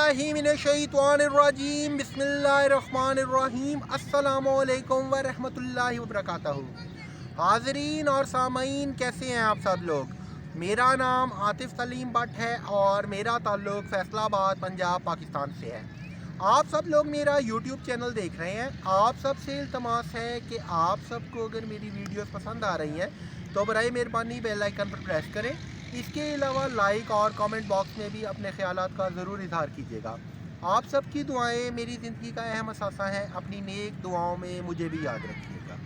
बिस्मिल्लाहिमिनश्शैतानिर्रजीम बिस्मिल्लाहिर्रहमानिर्रहीम अस्सलामुअलैकुम व रहमतुल्लाहि व बरकातहू। हाज़रीन और सामीन, कैसे हैं आप सब लोग। मेरा नाम आतिफ़ सलीम भट्ट है और मेरा ताल्लुक़ फैसलाबाद पंजाब पाकिस्तान से है। आप सब लोग मेरा यूट्यूब चैनल देख रहे हैं। आप सब से इल्तमास है कि आप सबको अगर मेरी वीडियोस पसंद आ रही हैं तो बराए मेहरबानी बेल आइकन पर प्रेस करें। इसके अलावा लाइक और कमेंट बॉक्स में भी अपने ख़यालात का ज़रूर इज़हार कीजिएगा। आप सबकी दुआएं मेरी ज़िंदगी का अहम हिस्सा हैं। अपनी नेक दुआओं में मुझे भी याद रखिएगा।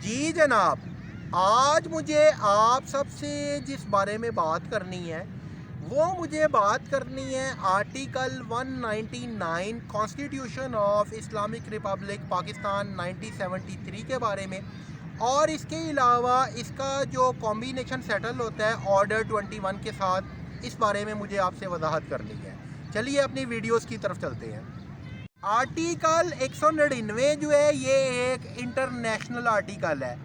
जी जनाब, आज मुझे आप सबसे जिस बारे में बात करनी है वो मुझे बात करनी है article 199 constitution of Islamic Republic Pakistan 1973 के बारे में, और इसके अलावा इसका जो कॉम्बिनेशन सेटल होता है ऑर्डर 21 के साथ, इस बारे में मुझे आपसे वजाहत करनी है। चलिए अपनी वीडियोस की तरफ चलते हैं। आर्टिकल 199 जो है ये एक इंटरनेशनल आर्टिकल है।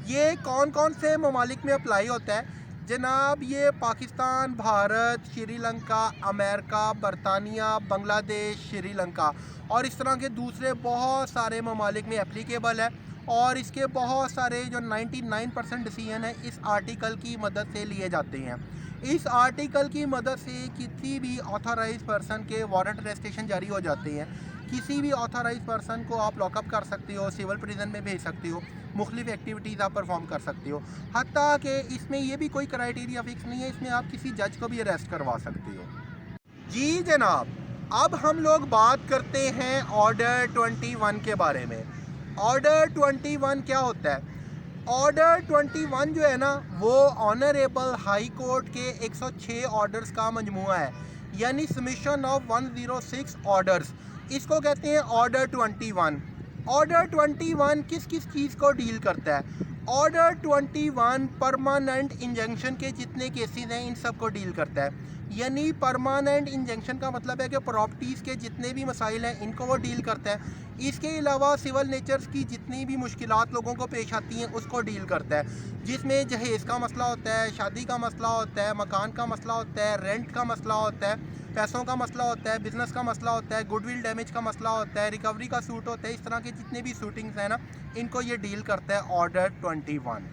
ये कौन कौन से ममालिक में अप्लाई होता है जनाब? ये पाकिस्तान, भारत, श्रीलंका, अमेरिका, बरतानिया, बांग्लादेश, श्रीलंका और इस तरह के दूसरे बहुत सारे ममालिक में एप्लीकेबल है। और इसके बहुत सारे जो 99% डिसीजन है इस आर्टिकल की मदद से लिए जाते हैं। इस आर्टिकल की मदद से किसी भी ऑथराइज पर्सन के वारंट अरेस्टेशन जारी हो जाते हैं। किसी भी ऑथराइज पर्सन को आप लॉकअप कर सकते हो, सिविल प्रिजन में भेज सकते हो, मुख्तलिफ एक्टिविटीज़ आप परफॉर्म कर सकते हो। हत्ता कि इसमें ये भी कोई क्राइटेरिया फिक्स नहीं है, इसमें आप किसी जज को भी अरेस्ट करवा सकते हो। जी जनाब, अब हम लोग बात करते हैं ऑर्डर 21 के बारे में। ऑर्डर 21 क्या होता है? ऑर्डर 21 जो है ना वो ऑनरेबल हाई कोर्ट के 106 ऑर्डर्स का मजमूआ है, यानी सबमिशन ऑफ 106 ऑर्डर्स। इसको कहते हैं ऑर्डर 21। ऑर्डर 21 किस किस चीज़ को डील करता है? ऑर्डर 21 परमानेंट इंजंक्शन के जितने केसेस हैं इन सब को डील करता है। यानी परमानेंट इंजंक्शन का मतलब है कि प्रॉपर्टीज़ के जितने भी मसाइल हैं इनको वो डील करता है। इसके अलावा सिविल नेचर्स की जितनी भी मुश्किलात लोगों को पेश आती हैं उसको डील करता है, जिसमें जहेज़ का मसला होता है, शादी का मसला होता है, मकान का मसला होता है, रेंट का मसला होता है, पैसों का मसला होता है, बिज़नेस का मसला होता है, गुडविल डैमेज का मसला होता है, रिकवरी का सूट होता है। इस तरह के जितने भी शूटिंग्स हैं ना इनको ये डील करता है ऑर्डर 21।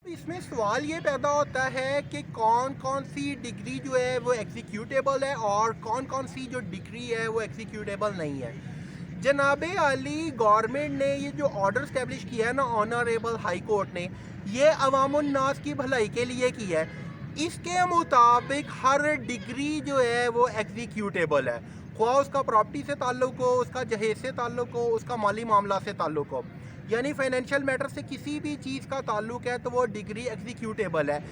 इसमें सवाल ये पैदा होता है कि कौन कौन सी डिग्री जो है वो एग्जीक्यूटेबल है और कौन कौन सी जो डिग्री है वो एग्जीक्यूटेबल नहीं है। जनाबे आली गवर्नमेंट ने ये जो ऑर्डर स्टैब्लिश किया है ना ऑनरेबल हाई कोर्ट ने, ये अवामुन नास की भलाई के लिए किया है। इसके मुताबिक हर डिग्री जो है वो एग्जीक्यूटेबल है, ख्वाह उसका प्रॉपर्टी से ताल्लुक़ हो, उसका जहेज से ताल्लुक़ हो, उसका माली मामला से ताल्लुक़ हो, यानी फाइनेंशियल मैटर से किसी भी चीज़ का ताल्लुक़ है तो वो डिग्री एग्जीक्यूटेबल है।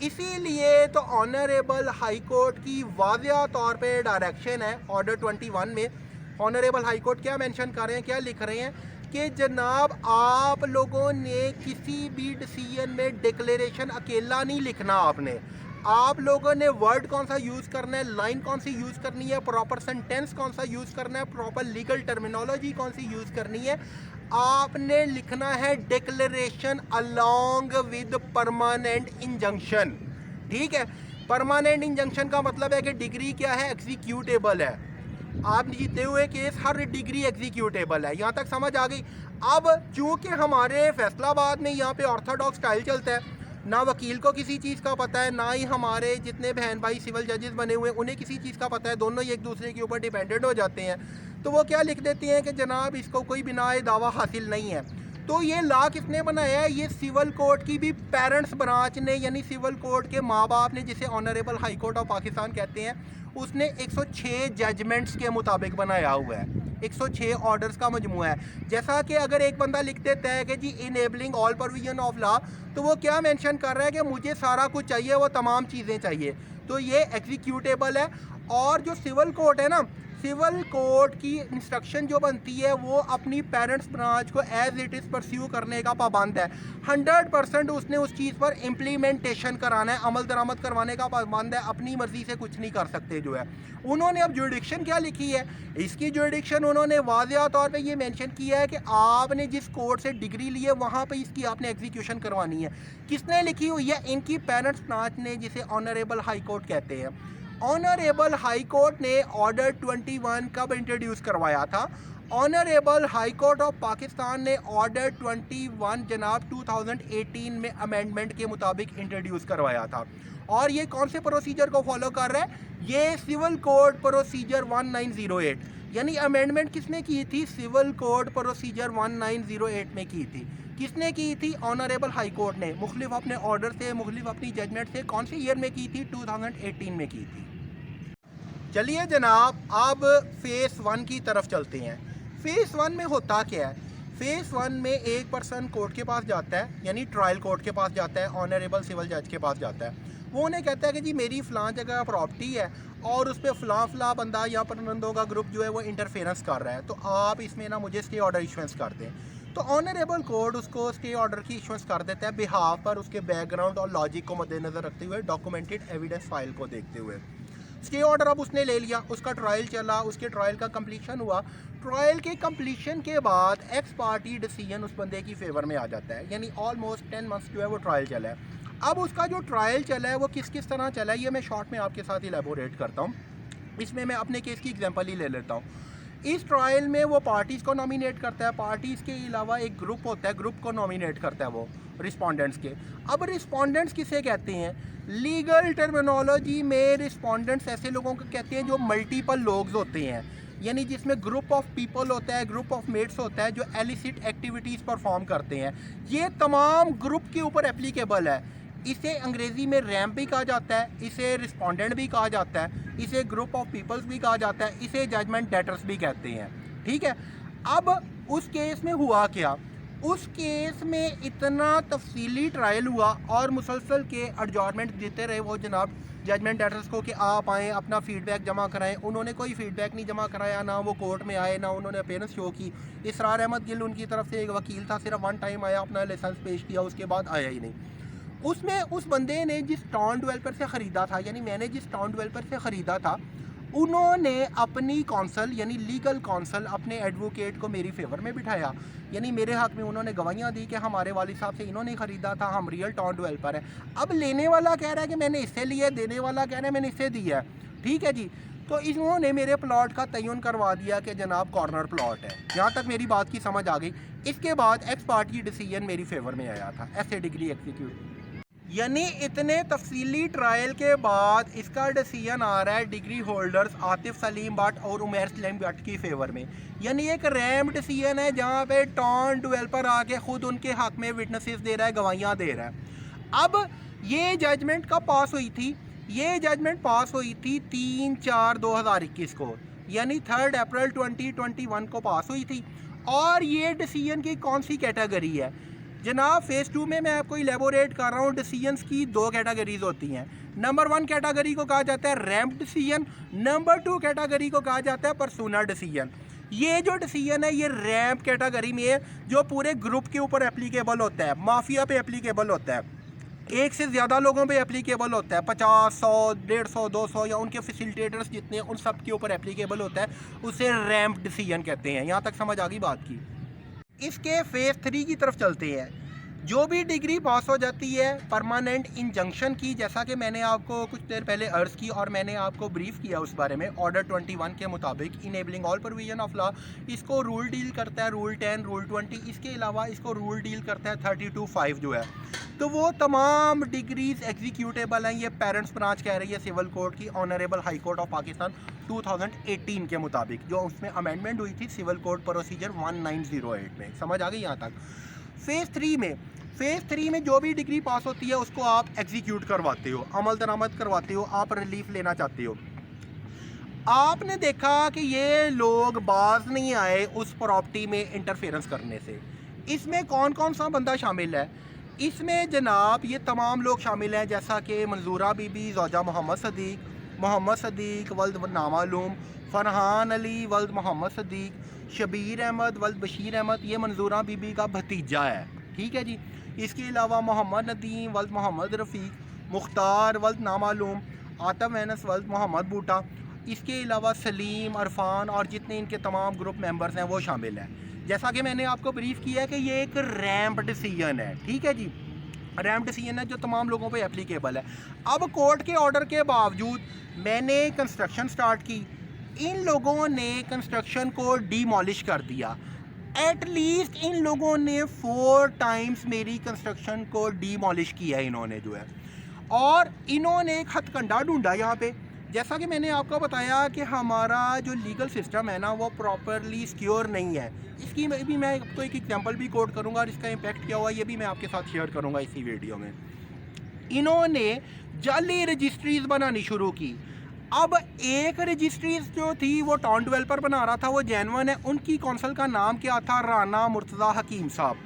इसीलिए तो ऑनरेबल हाई कोर्ट की वाज़िया तौर पे डायरेक्शन है ऑर्डर 21 में। ऑनरेबल हाई कोर्ट क्या मेंशन कर रहे हैं, क्या लिख रहे हैं कि जनाब आप लोगों ने किसी भी डिसीजन में डिक्लेरेशन अकेला नहीं लिखना। आप लोगों ने वर्ड कौन सा यूज़ करना है, लाइन कौन सी यूज़ करनी है, प्रॉपर सेंटेंस कौन सा यूज़ करना है, प्रॉपर लीगल टर्मिनोलॉजी कौन सी यूज़ करनी है। आपने लिखना है declaration along with permanent injunction. ठीक है, परमानेंट इंजंक्शन का मतलब है कि डिग्री क्या है, एग्जीक्यूटेबल है। आप जीते हुए केस हर डिग्री एग्जीक्यूटेबल है। यहाँ तक समझ आ गई। अब चूंकि हमारे फैसलाबाद में यहाँ पे ऑर्थोडॉक्स स्टाइल चलता है, ना वकील को किसी चीज़ का पता है, ना ही हमारे जितने बहन भाई सिविल जजेस बने हुए हैं उन्हें किसी चीज़ का पता है, दोनों ही एक दूसरे के ऊपर डिपेंडेंट हो जाते हैं। तो वो क्या लिख देते हैं कि जनाब इसको कोई बिनाए दावा हासिल नहीं है। तो ये लॉ किसने बनाया है? ये सिविल कोर्ट की भी पेरेंट्स ब्रांच ने, यानी सिविल कोर्ट के माँ बाप ने, जिसे honourable high court of Pakistan कहते हैं, उसने 106 जजमेंट्स के मुताबिक बनाया हुआ है। 106 ऑर्डर्स का मजमूआ है। जैसा कि अगर एक बंदा लिख देता है कि जी enabling all provision of law, तो वो क्या मेंशन कर रहा है कि मुझे सारा कुछ चाहिए, वो तमाम चीज़ें चाहिए। तो ये एग्जीक्यूटेबल है। और जो सिविल कोर्ट है ना, सिविल कोर्ट की इंस्ट्रक्शन जो बनती है वो अपनी पेरेंट्स ब्रांच को एज इट इज़ परस्यू करने का पाबंद है। 100% उसने उस चीज़ पर इम्प्लीमेंटेशन कराना है, अमल दरामद करवाने का पाबंद है। अपनी मर्जी से कुछ नहीं कर सकते जो है। उन्होंने अब जुरिडिक्शन क्या लिखी है, इसकी जुरिडिक्शन उन्होंने वाज़िया तौर पे ये मेंशन किया है कि आपने जिस कोर्ट से डिग्री ली है वहाँ पे इसकी आपने एग्जीक्यूशन करवानी है। किसने लिखी हुई है? इनकी पेरेंट्स ब्रांच ने, जिसे ऑनरेबल हाई कोर्ट कहते हैं। ऑनरेबल हाई कोर्ट ने ऑर्डर 21 कब इंट्रोड्यूस करवाया था? Honourable high court of Pakistan ने ऑर्डर 21 जनाब 2018 में अमेंडमेंट के मुताबिक इंट्रोड्यूस करवाया था। और ये कौन से प्रोसीजर को फॉलो कर रहा है? ये सिविल कोड प्रोसीजर 1908, यानी अमेंडमेंट किसने की थी? सिविल कोड प्रोसीजर 1908 में की थी। किसने की थी? ऑनरेबल हाई कोर्ट ने, मुख्तलिफ अपने ऑर्डर से, मुख्तलिफ अपनी जजमेंट से। कौन से ईयर में की थी? 2018 में की थी। चलिए जनाब, अब फेज़ 1 की तरफ चलते हैं। फेज़ 1 में होता क्या है? फेज़ 1 में एक पर्सन कोर्ट के पास जाता है, यानी ट्रायल कोर्ट के पास जाता है, ऑनरेबल सिविल जज के पास जाता है। वो उन्हें कहता है कि जी मेरी फ़लाँ जगह प्रॉपर्टी है और उस पर फ़लाँ बंदा या परमंदों का ग्रुप जो है वो इंटरफेरेंस कर रहा है, तो आप इसमें ना मुझे स्टे ऑर्डर इशुएंस कर दें। तो ऑनरेबल कोर्ट उसको स्टे ऑर्डर की इशुएंस कर देता है बिहाफ पर, उसके बैकग्राउंड और लॉजिक को मद्देनज़र रखते हुए, डॉक्यूमेंटेड एविडेंस फाइल को देखते हुए। स्टे ऑर्डर अब उसने ले लिया, उसका ट्रायल चला, उसके ट्रायल का कंप्लीशन हुआ। ट्रायल के कंप्लीशन के बाद एक्स पार्टी डिसीजन उस बंदे की फेवर में आ जाता है, यानी ऑलमोस्ट 10 मंथ्स जो है वो ट्रायल चला है। अब उसका जो ट्रायल चला है वो किस किस तरह चला है, ये मैं शॉर्ट में आपके साथ इलेबोरेट करता हूँ। इसमें मैं अपने केस की एग्जांपल ही ले लेता हूँ। इस ट्रायल में वो पार्टीज़ को नॉमिनेट करता है, पार्टीज़ के अलावा एक ग्रुप होता है, ग्रुप को नॉमिनेट करता है वो रिस्पोंडेंट्स के। अब रिस्पोंडेंट्स किसे कहते हैं? लीगल टर्मिनोलॉजी में रिस्पोंडेंट्स ऐसे लोगों को कहते हैं जो मल्टीपल लोग होते हैं, यानी जिसमें ग्रुप ऑफ पीपल होता है, ग्रुप ऑफ मेट्स होता है जो एलिसिट एक्टिविटीज़ परफॉर्म करते हैं। ये तमाम ग्रुप के ऊपर एप्लीकेबल है। इसे अंग्रेज़ी में रैम्प भी कहा जाता है, इसे रिस्पोंडेंट भी कहा जाता है, इसे ग्रुप ऑफ पीपल्स भी कहा जाता है, इसे जजमेंट डेटर्स भी कहते हैं। ठीक है। अब उस केस में हुआ क्या? उस केस में इतना तफसीली ट्रायल हुआ और मुसलसल के एडजॉर्नमेंट देते रहे वो जनाब जजमेंट डेटर्स को कि आप आएँ, अपना फ़ीडबैक जमा कराएं। उन्होंने कोई फ़ीडबैक नहीं जमा कराया, ना वो कोर्ट में आए, ना उन्होंने अपीयरेंस शो की। इसरार अहमद गिल उनकी तरफ से एक वकील था, सिर्फ 1 टाइम आया, अपना लाइसेंस पेश किया, उसके बाद आया ही नहीं। उसमें उस बंदे ने जिस टाउन डेवलपर से ख़रीदा था, यानी मैंने जिस टाउन डेवलपर से ख़रीदा था, उन्होंने अपनी कौंसल यानी लीगल कौंसल अपने एडवोकेट को मेरी फेवर में बिठाया, यानी मेरे हक़ में उन्होंने गवाहियाँ दी कि हमारे वालिद साहब से इन्होंने ख़रीदा था, हम रियल टाउन डेवलपर है। अब लेने वाला कह रहा है कि मैंने इससे लिया, देने वाला कह रहा है मैंने इससे दिया है। ठीक है जी। तो इन्होंने मेरे प्लॉट का तयन करवा दिया कि जनाब कॉर्नर प्लॉट है। यहाँ तक मेरी बात की समझ आ गई। इसके बाद एक्स पार्टी डिसीजन मेरी फेवर में आया था, ऐसे डिग्री एग्जीक्यूट, यानी इतने तफसीली ट्रायल के बाद इसका डिसीजन आ रहा है डिग्री होल्डर्स आतिफ सलीम भट्ट और उमैर सलीम भट्ट की फेवर में। यानी एक रैम डिसीजन है जहाँ पे टाउन डेवलपर आके ख़ुद उनके हक़ में विटनेसेस दे रहा है, गवाहियाँ दे रहा है। अब ये जजमेंट कब पास हुई थी? ये जजमेंट पास हुई थी 3/4/2021 को, यानी 3 अप्रैल 2021 को पास हुई थी। और ये डिसीजन की कौन सी कैटेगरी है जनाब? फेज़ 2 में मैं आपको इलेबोरेट कर रहा हूँ। डिसीजंस की 2 कैटेगरीज होती हैं। नंबर 1 कैटेगरी को कहा जाता है रैम्प डिसीजन, नंबर 2 कैटेगरी को कहा जाता है पर्सनल डिसीजन। ये जो डिसीजन है ये रैम्प कैटेगरी में है, जो पूरे ग्रुप के ऊपर एप्लीकेबल होता है, माफिया पे एप्लीकेबल होता है, एक से ज़्यादा लोगों पे एप्लीकेबल होता है, 50, 100, 150, 200 या उनके फैसिलिटेटर्स जितने, उन सब के ऊपर एप्लीकेबल होता है। उसे रैम्प डिसीजन कहते हैं। यहाँ तक समझ आ गई बात की। इसके फेज़ 3 की तरफ चलते हैं। जो भी डिग्री पास हो जाती है परमानेंट इंजंक्शन की, जैसा कि मैंने आपको कुछ देर पहले अर्ज़ की और मैंने आपको ब्रीफ किया उस बारे में, ऑर्डर 21 के मुताबिक enabling all provision of law, इसको रूल डील करता है रूल 10, रूल 20। इसके अलावा इसको रूल डील करता है 32(5) जो है। तो वो तमाम डिग्रीज एग्जीक्यूटेबल हैं। ये पेरेंट्स ब्रांच कह रही है सिविल कोर्ट की, honourable high court of Pakistan 2018 के मुताबिक, जो उसमें अमेंडमेंट हुई थी सिविल कोड प्रोसीजर 1908 में। समझ आ गई यहाँ तक? फेज़ 3 में जो भी डिग्री पास होती है उसको आप एग्जीक्यूट करवाते हो, अमल दरामद करवाते हो, आप रिलीफ लेना चाहते हो। आपने देखा कि ये लोग बाज नहीं आए उस प्रॉपर्टी में इंटरफेरेंस करने से। इसमें कौन कौन सा बंदा शामिल है? इसमें जनाब ये तमाम लोग शामिल हैं, जैसा कि मंजूरा बीबी ज़ौजा मोहम्मद सदीक वल्द नामालूम, फ़रहान अली वल्द मोहम्मद सदीक, शबीर अहमद वल्द बशीर अहमद, ये मंजूरा बीबी का भतीजा है। ठीक है जी। इसके अलावा मोहम्मद नदीम वल्द मोहम्मद रफ़ीक, मुख्तार वल्द नामालूम, आतम एनस वल्द मोहम्मद बूटा, इसके अलावा सलीम, अरफान और जितने इनके तमाम ग्रुप मेंबर्स हैं वो शामिल हैं। जैसा कि मैंने आपको ब्रीफ किया है कि ये एक रैम्प डिसीजन है। ठीक है जी। रेमडेसिविर है जो तमाम लोगों पे एप्लीकेबल है। अब कोर्ट के ऑर्डर के बावजूद मैंने कंस्ट्रक्शन स्टार्ट की, इन लोगों ने कंस्ट्रक्शन को डिमोलिश कर दिया। एटलीस्ट इन लोगों ने 4 टाइम्स मेरी कंस्ट्रक्शन को डिमोलिश किया इन्होंने जो है। और इन्होंने एक हथकंडा ढूंढा यहाँ पे। जैसा कि मैंने आपको बताया कि हमारा जो लीगल सिस्टम है ना वो प्रॉपरली सिक्योर नहीं है। इसकी भी मैं आपको एक एग्जांपल भी कोट करूँगा और इसका इम्पैक्ट क्या हुआ ये भी मैं आपके साथ शेयर करूँगा इसी वीडियो में। इन्होंने जाली रजिस्ट्रीज बनानी शुरू की। अब एक रजिस्ट्री जो थी वो टाउन डेवलपर बना रहा था, वो जेन्युइन है। उनकी कौंसल का नाम क्या था? राना मुर्तज़ा हकीम साहब,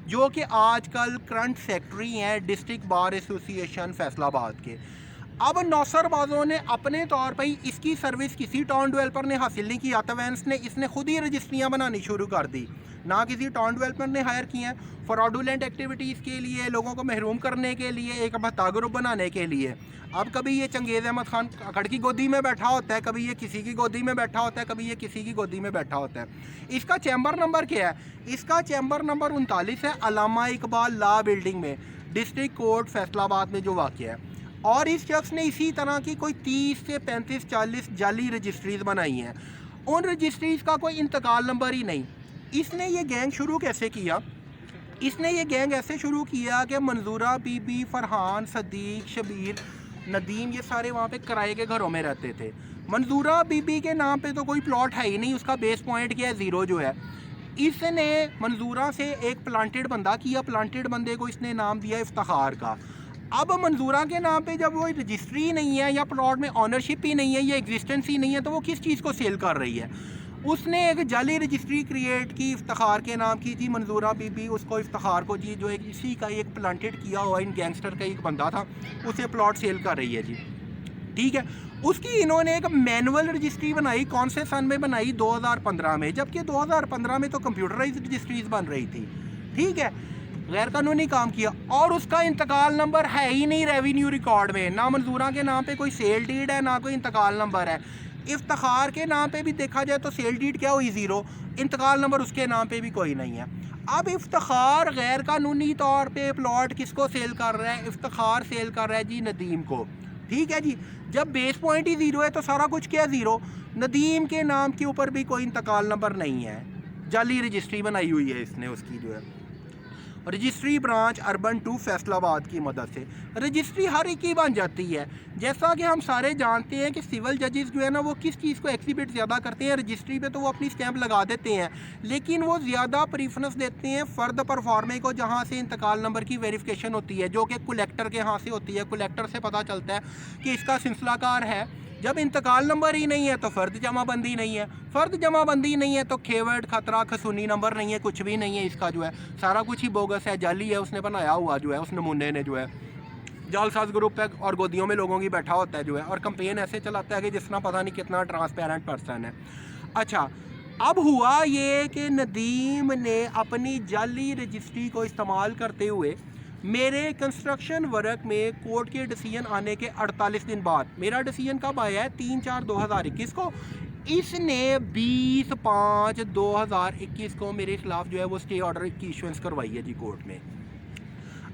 जो कि आजकल करंट सेक्रेटरी हैं डिस्ट्रिक्ट बार एसोसिएशन फैसलाबाद के। अब नौसरबाजों ने अपने तौर पर ही इसकी सर्विस किसी टाउन डेवलपर ने हासिल नहीं की, अतवेंस ने इसने खुद ही रजिस्ट्रियाँ बनानी शुरू कर दी, ना किसी टाउन डेवलपर ने हायर की हैं। फ्रॉडुलेंट एक्टिविटीज़ के लिए, लोगों को महरूम करने के लिए, एक भत्ता ग्रुप बनाने के लिए। अब कभी ये चंगेज़ अहमद खान अकड़ की गोदी में बैठा होता है, कभी ये किसी की गोदी में बैठा होता है, कभी ये किसी की गोदी में बैठा होता है। इसका चैम्बर नंबर क्या है? इसका चैम्बर नंबर 39 है, अल्लामा इकबाल लॉ बिल्डिंग में, डिस्ट्रिक्ट कोर्ट फैसलाबाद में जो वाक़या है। और इस शख्स ने इसी तरह की कोई 30 से 35-40 जाली रजिस्ट्रीज़ बनाई हैं। उन रजिस्ट्रीज़ का कोई इंतकाल नंबर ही नहीं। इसने ये गैंग शुरू कैसे किया? इसने ये गैंग ऐसे शुरू किया कि मंजूरा बीबी, फरहान, सदीक, शबीर, नदीम, ये सारे वहाँ पे किराए के घरों में रहते थे। मंजूरा बीबी के नाम पे तो कोई प्लॉट है ही नहीं, उसका बेस पॉइंट क्या है? 0 जो है। इसने मंजूरा से एक प्लांटेड बंदा किया, प्लांटेड बंदे को इसने नाम दिया इफ्तिखार का। अब मंजूरा के नाम पे जब वो रजिस्ट्री नहीं है या प्लॉट में ऑनरशिप ही नहीं है या एग्जिस्टेंस ही नहीं है, तो वो किस चीज़ को सेल कर रही है? उसने एक जाली रजिस्ट्री क्रिएट की इफ्तिखार के नाम की जी, मंजूरा बीबी, उसको इफ्तिखार को जी, जो एक इसी का एक प्लांटेड किया हुआ इन गैंगस्टर का एक बंदा था, उसे प्लॉट सेल कर रही है जी। ठीक है, उसकी इन्होंने एक मैनुअल रजिस्ट्री बनाई। कौन से सन में बनाई? 2015 में, जबकि 2015 में तो कंप्यूटराइज रजिस्ट्रीज बन रही थी। ठीक है, गैर कानूनी काम किया। और उसका इंतकाल नंबर है ही नहीं रेवेन्यू रिकॉर्ड में, ना मंजूरा के नाम पे कोई सेल डीड है, ना कोई इंतकाल नंबर है। इफ्तिखार के नाम पे भी देखा जाए तो सेल डीड क्या हुई? 0। इंतकाल नंबर उसके नाम पे भी कोई नहीं है। अब इफ्तिखार गैर कानूनी तौर पे प्लॉट किसको सेल कर रहा है? इफ्तिखार सेल कर रहा है जी नदीम को। ठीक है जी, जब बेस पॉइंट ही 0 है तो सारा कुछ क्या 0। नदीम के नाम के ऊपर भी कोई इंतकाल नंबर नहीं है, जाली रजिस्ट्री बनाई हुई है इसने उसकी जो है। रजिस्ट्री ब्रांच अर्बन 2 फैसलाबाद की मदद से रजिस्ट्री हर एक की बन जाती है। जैसा कि हम सारे जानते हैं कि सिविल जजेस जो है ना वो किस चीज़ को एक्सिबिट ज़्यादा करते हैं? रजिस्ट्री पे तो वो अपनी स्टैंप लगा देते हैं, लेकिन वो ज़्यादा प्रीफरेंस देते हैं फ़र्द परफॉर्मे को, जहाँ से इंतकाल नंबर की वेरिफिकेशन होती है, जो कि कलेक्टर के यहाँ से होती है। कलेक्टर से पता चलता है कि इसका सिलसिलाकार है। जब इंतकाल नंबर ही नहीं है तो फ़र्द जमाबंदी नहीं है, फ़र्द जमाबंदी नहीं है तो खेवट, खतरा, खसूनी नंबर नहीं है, कुछ भी नहीं है। इसका जो है सारा कुछ ही बोगस है, जाली है, उसने बनाया हुआ जो है, उस नमूने ने जो है जालसाज ग्रुप है और गोदियों में लोगों की बैठा होता है जो है, और कंपेन ऐसे चलाता है कि जिसना पता नहीं कितना ट्रांसपेरेंट पर्सन है। अच्छा, अब हुआ ये कि नदीम ने अपनी जाली रजिस्ट्री को इस्तेमाल करते हुए मेरे कंस्ट्रक्शन वर्क में कोर्ट के डिसीजन आने के 48 दिन बाद, मेरा डिसीजन कब आया है? 3/4/2021 को। इसने 20/5/2021 को मेरे खिलाफ जो है वो स्टे ऑर्डर की इशुएंस करवाई है जी कोर्ट में।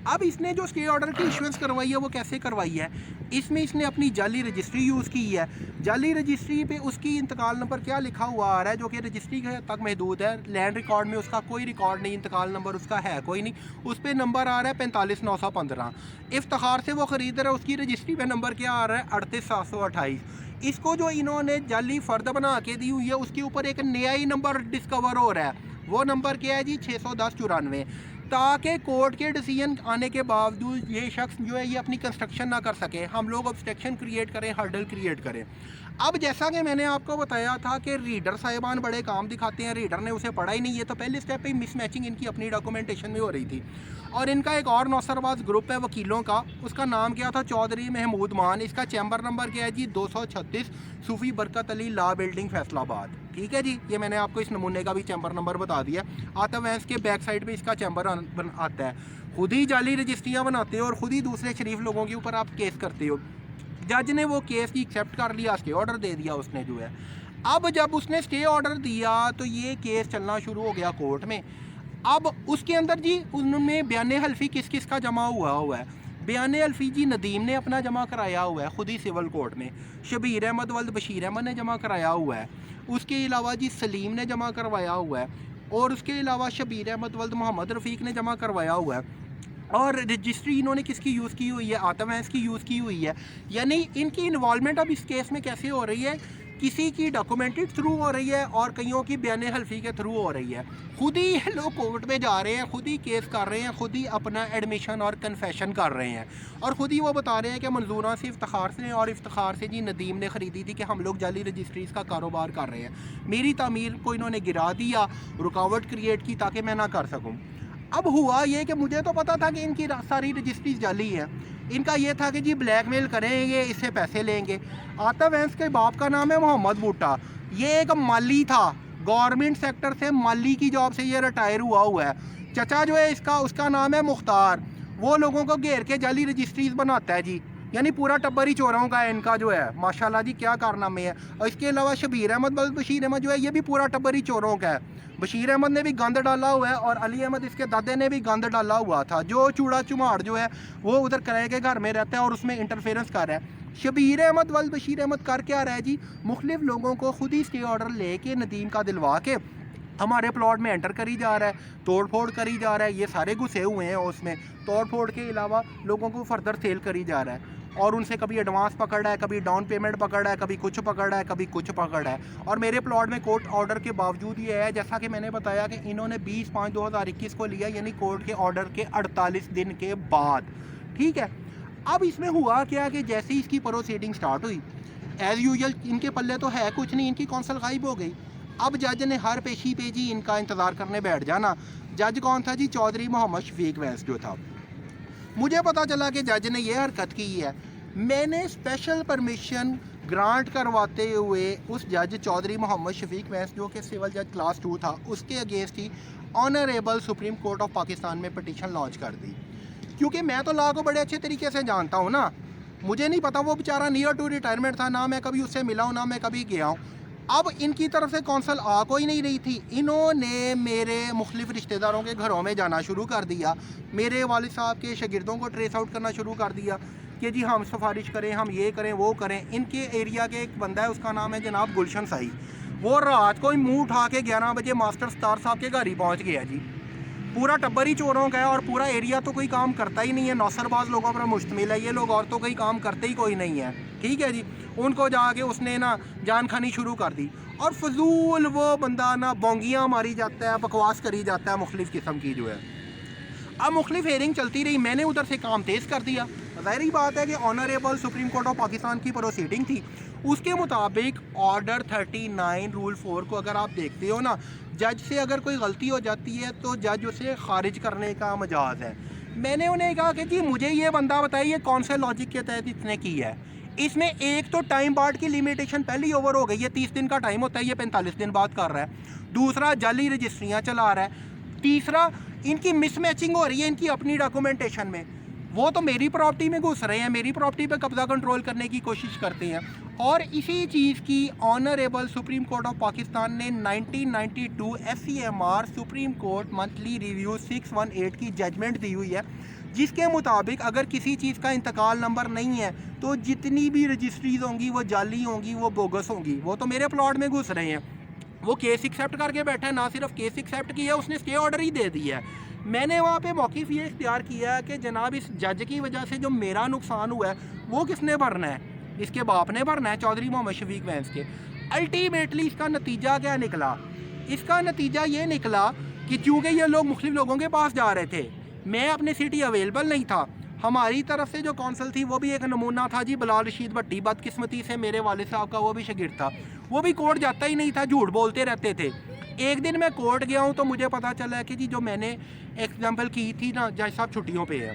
अब इसने जो स्टे ऑर्डर की इशुएंस करवाई है वो कैसे करवाई है? इसमें इसने अपनी जाली रजिस्ट्री यूज़ की है। जाली रजिस्ट्री पे उसकी इंतकाल नंबर क्या लिखा हुआ आ रहा है, जो कि रजिस्ट्री तक महदूद है। लैंड रिकॉर्ड में उसका कोई रिकॉर्ड नहीं, इंतकाल नंबर उसका है कोई नहीं। उस पर नंबर आ रहा है 45,915। इफ्तिखार से वो ख़रीद रहा है, उसकी रजिस्ट्री पे नंबर क्या आ रहा है? 38,728। इसको जो इन्होंने जाली फ़र्द बना के दी हुई है उसके ऊपर एक नया ही नंबर डिस्कवर हो रहा है। वो नंबर क्या है जी? 61094, ताकि कोर्ट के डिसीजन आने के बावजूद ये शख्स जो है ये अपनी कंस्ट्रक्शन ना कर सके, हम लोग ऑब्स्ट्रक्शन क्रिएट करें, हर्डल क्रिएट करें। अब जैसा कि मैंने आपको बताया था कि रीडर साहिबान बड़े काम दिखाते हैं, रीडर ने उसे पढ़ा ही नहीं है, तो पहले स्टेप पे मिसमैचिंग इनकी अपनी डॉक्यूमेंटेशन में हो रही थी। और इनका एक और नौसरबाज ग्रुप है वकीलों का, उसका नाम क्या था? चौधरी महमूद मान। इसका चैम्बर नंबर क्या है जी? 236, सूफी बरकत अली लॉ बिल्डिंग फैसलाबाद। ठीक है जी, ये मैंने आपको इस नमूने का भी चैम्बर नंबर बता दिया। आता वैंस के बैक साइड पे इसका चैम्बर आता है। खुद ही जाली रजिस्ट्रियाँ बनाते हो और ख़ुद ही दूसरे शरीफ लोगों के ऊपर आप केस करते हो। जज ने वो केस की एक्सेप्ट कर लिया, स्टे ऑर्डर दे दिया उसने जो है। अब जब उसने स्टे ऑर्डर दिया तो ये केस चलना शुरू हो गया कोर्ट में। अब उसके अंदर जी उनमें बयान हल्फी किस किस का जमा हुआ है। बयान हल्फी जी नदीम ने अपना जमा कराया हुआ है खुद ही सिविल कोर्ट में, शबीर अहमद वल्द बशीर अहमद ने जमा कराया हुआ है, उसके अलावा जी सलीम ने जमा करवाया हुआ है, और उसके अलावा शबीर अहमद वल्द मोहम्मद रफ़ीक ने जमा करवाया हुआ है। और रजिस्ट्री इन्होंने किसकी यूज़ की हुई है, आतम हैंस की यूज़ की हुई है। यानी इनकी इन्वॉल्वमेंट अब इस केस में कैसे हो रही है, किसी की डॉक्यूमेंटेड थ्रू हो रही है और कईयों की बयान हल्फी के थ्रू हो रही है। खुद ही लोग कोर्ट में जा रहे हैं, खुद ही केस कर रहे हैं, खुद ही अपना एडमिशन और कन्फेशन कर रहे हैं, और खुद ही वो बता रहे हैं कि मंजूरा से इफ्तिखार से और इफ्तिखार से जी नदीम ने ख़रीदी थी कि हम लोग जाली रजिस्ट्रीज़ का कारोबार कर रहे हैं। मेरी तामीर को इन्होंने गिरा दिया, रुकावट क्रिएट की ताकि मैं ना कर सकूँ। अब हुआ ये कि मुझे तो पता था कि इनकी सारी रजिस्ट्रीज जाली हैं। इनका ये था कि जी ब्लैकमेल करेंगे, इससे पैसे लेंगे। आतम हैंस के बाप का नाम है मोहम्मद भुट्टा। ये एक माली था, गवर्नमेंट सेक्टर से माली की जॉब से ये रिटायर हुआ है। चचा जो है इसका, उसका नाम है मुख्तार। वो लोगों को घेर के जाली रजिस्ट्रीज बनाता है जी। यानी पूरा टब्बर ही चोरों का है इनका जो है, माशाल्लाह जी क्या कारनामे है। और इसके अलावा शबीर अहमद बशीर अहमद जो है ये भी पूरा टब्बर ही चोरों का है। बशीर अहमद ने भी गंद डाला हुआ है और अली अहमद इसके दादे ने भी गंद डाला हुआ था। जो चूड़ा चुमाड़ जो है वो उधर किराए के घर में रहता है और उसमें इंटरफेरेंस कर रहा है। शबीर अहमद वल्द बशीर अहमद कर क्या रहा है जी, मुख्तलिफ लोगों को खुद ही स्टे ऑर्डर लेके नदीम का दिलवा के हमारे प्लॉट में एंटर करी जा रहा है, तोड़ फोड़ करी जा रहा है। ये सारे घुसे हुए हैं उसमें। तोड़ फोड़ के अलावा लोगों को फर्दर सेल करी जा रहा है और उनसे कभी एडवांस पकड़ रहा है, कभी डाउन पेमेंट पकड़ रहा है, कभी कुछ पकड़ रहा है, कभी कुछ पकड़ रहा है। और मेरे प्लॉट में कोर्ट ऑर्डर के बावजूद ये है, जैसा कि मैंने बताया कि इन्होंने 20/5/2021 को लिया, यानी कोर्ट के ऑर्डर के 48 दिन के बाद। ठीक है, अब इसमें हुआ क्या कि जैसे ही इसकी प्रोसीडिंग स्टार्ट हुई, एज़ यूजल इनके पल्ले तो है कुछ नहीं, इनकी कौंसल गायब हो गई। अब जज ने हर पेशी पे जी इनका इंतज़ार करने बैठ जाना। जज कौन था जी, चौधरी मोहम्मद शफीक वैस जो था। मुझे पता चला कि जज ने यह हरकत की है। मैंने स्पेशल परमिशन ग्रांट करवाते हुए उस जज चौधरी मोहम्मद शफीक वैस जो कि सिविल जज क्लास 2 था, उसके against he honourable supreme court of Pakistan में पिटीशन लॉन्च कर दी। क्योंकि मैं तो लॉ को बड़े अच्छे तरीके से जानता हूँ ना, मुझे नहीं पता वो बेचारा नियर टू रिटायरमेंट था, ना मैं कभी उससे मिला हूँ, ना मैं कभी गया हूँ। अब इनकी तरफ से कौंसल आ कोई नहीं रही थी। इन्होंने मेरे मुख्तलिफ रिश्तेदारों के घरों में जाना शुरू कर दिया, मेरे वालिद साहब के शागिर्दों को ट्रेस आउट करना शुरू कर दिया कि जी हम सिफारिश करें, हम ये करें, वो करें। इनके एरिया के एक बंदा है, उसका नाम है जनाब गुलशन साई। वो रात को ही मुँह उठा के 11 बजे मास्टर स्टार साहब के घर ही पहुँच गया जी। पूरा टब्बर ही चोरों का है और पूरा एरिया तो कोई काम करता ही नहीं है, नौसरबाज लोगों पर मुश्तमिल है ये लोग, और तो कोई काम करते ही कोई नहीं है। ठीक है जी, उनको जाके उसने ना जान खानी शुरू कर दी और फजूल वो बंदा ना बोंगियाँ मारी जाता है, बकवास करी जाता है मुख्तलिफ़ किस्म की जो है। अब मुख्तलिफ हेयरिंग चलती रही, मैंने उधर से काम तेज़ कर दिया। ज़ाहिर बात है कि honourable supreme court of Pakistan की प्रोसीडिंग थी, उसके मुताबिक ऑर्डर 39 रूल 4 को अगर आप देखते हो ना, जज से अगर कोई गलती हो जाती है तो जज उसे खारिज करने का मजाज है। मैंने उन्हें कहा कि जी मुझे ये बंदा बताइए कौन से लॉजिक के तहत इसने की है। इसमें एक तो टाइम बार्ड की लिमिटेशन पहले ही ओवर हो गई है, 30 दिन का टाइम होता है, ये 45 दिन बाद कर रहा है। दूसरा, जाली रजिस्ट्रियाँ चला रहा है। तीसरा, इनकी मिसमैचिंग हो रही है इनकी अपनी डॉक्यूमेंटेशन में। वो तो मेरी प्रॉपर्टी में घुस रहे हैं, मेरी प्रॉपर्टी पे कब्जा कंट्रोल करने की कोशिश करते हैं। और इसी चीज़ की honourable supreme court of Pakistan ने 1992 SCMR supreme court monthly review 618 की जजमेंट दी हुई है, जिसके मुताबिक अगर किसी चीज़ का इंतकाल नंबर नहीं है तो जितनी भी रजिस्ट्रीज होंगी वो जाली होंगी, वो बोगस होंगी। वो तो मेरे प्लॉट में घुस रहे हैं, वो केस एक्सेप्ट करके बैठा है, ना सिर्फ केस एक्सेप्ट किया है, उसने स्टे ऑर्डर ही दे दिया है। मैंने वहाँ पे मौक़िफ़ ये इख्तियार किया है कि जनाब इस जज की वजह से जो मेरा नुकसान हुआ है वो किसने भरना है, इसके बाप ने भरना है, चौधरी मोहम्मद शफीक वैस के। अल्टीमेटली इसका नतीजा क्या निकला? इसका नतीजा ये निकला कि चूँकि ये लोग मुख्तलिफ लोगों के पास जा रहे थे, मैं अपने सिटी अवेलेबल नहीं था, हमारी तरफ से जो कौंसल थी वो भी एक नमूना था जी बिलाल रशीद भट्टी। बदकिस्मती से मेरे वालिद साहब का वो भी शागिर्द था, वो भी कोर्ट जाता ही नहीं था, झूठ बोलते रहते थे। एक दिन मैं कोर्ट गया हूँ तो मुझे पता चला कि जी जो मैंने एग्जाम्पल की थी ना, जज साहब छुट्टियों पे है,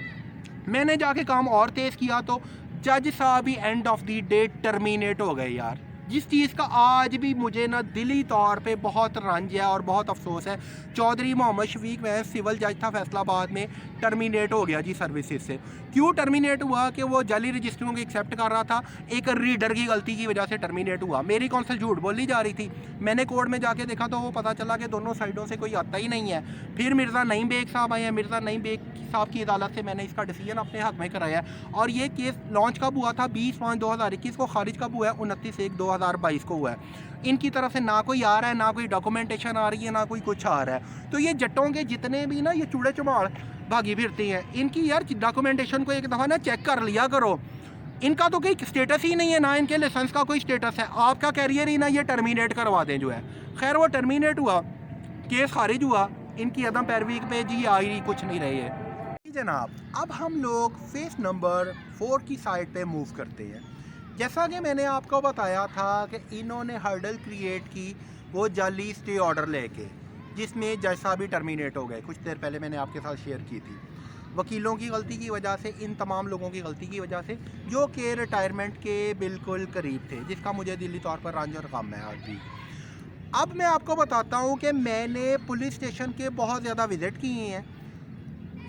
मैंने जाके काम और तेज़ किया तो जज साहब ही end of the day terminate हो गए यार। जिस चीज़ का आज भी मुझे ना दिली तौर पे बहुत रंज है और बहुत अफसोस है, चौधरी मोहम्मद शफीक वह सिविल जज था फैसलाबाद में, टर्मिनेट हो गया जी सर्विसेज से। क्यों टर्मिनेट हुआ? कि वो जाली रजिस्टरों को एक्सेप्ट कर रहा था, एक रीडर की गलती की वजह से टर्मिनेट हुआ। मेरी कौंसल झूठ बोली जा रही थी, मैंने कोर्ट में जाके देखा तो वो पता चला कि दोनों साइडों से कोई आता ही नहीं है। फिर मिर्ज़ा नईम बेग साहब आए हैं, मिर्ज़ा नईम बेग साहब की अदालत से मैंने इसका डिसीजन अपने हक़ में कराया और ये केस लॉन्च कब हुआ था? 20/5/2021 को, खारिज कब हुआ है? 29/1/2022 को हुआ है। इनकी तरफ से ना कोई आ रहा है, ना कोई डॉक्यूमेंटेशन आ रही है, ना कोई कुछ आ रहा है। तो ये जट्टों के जितने भी ना ये चूड़े चुमाड़ भागी फिरती हैं, इनकी यार डॉक्यूमेंटेशन को एक दफ़ा ना चेक कर लिया करो। इनका तो कोई स्टेटस ही नहीं है, ना इनके लाइसेंस का कोई स्टेटस है। आपका कैरियर ही ना ये टर्मिनेट करवा दें जो है। खैर वो टर्मिनेट हुआ, केस खारिज हुआ, इनकी अदम पैरवी पे जी आई कुछ नहीं रही है जनाब। अब हम लोग फेस नंबर 4 की साइड पे मूव करते हैं। जैसा कि मैंने आपको बताया था कि इन्होंने हर्डल क्रिएट की वो जाली स्टे ऑर्डर लेके, जिसमें जज साहब भी टर्मिनेट हो गए। कुछ देर पहले मैंने आपके साथ शेयर की थी। वकीलों की गलती की वजह से, इन तमाम लोगों की गलती की वजह से, जो कि रिटायरमेंट के बिल्कुल करीब थे, जिसका मुझे दिली तौर पर रंज और गम है आज भी। अब मैं आपको बताता हूँ कि मैंने पुलिस स्टेशन के बहुत ज़्यादा विज़िट किए हैं।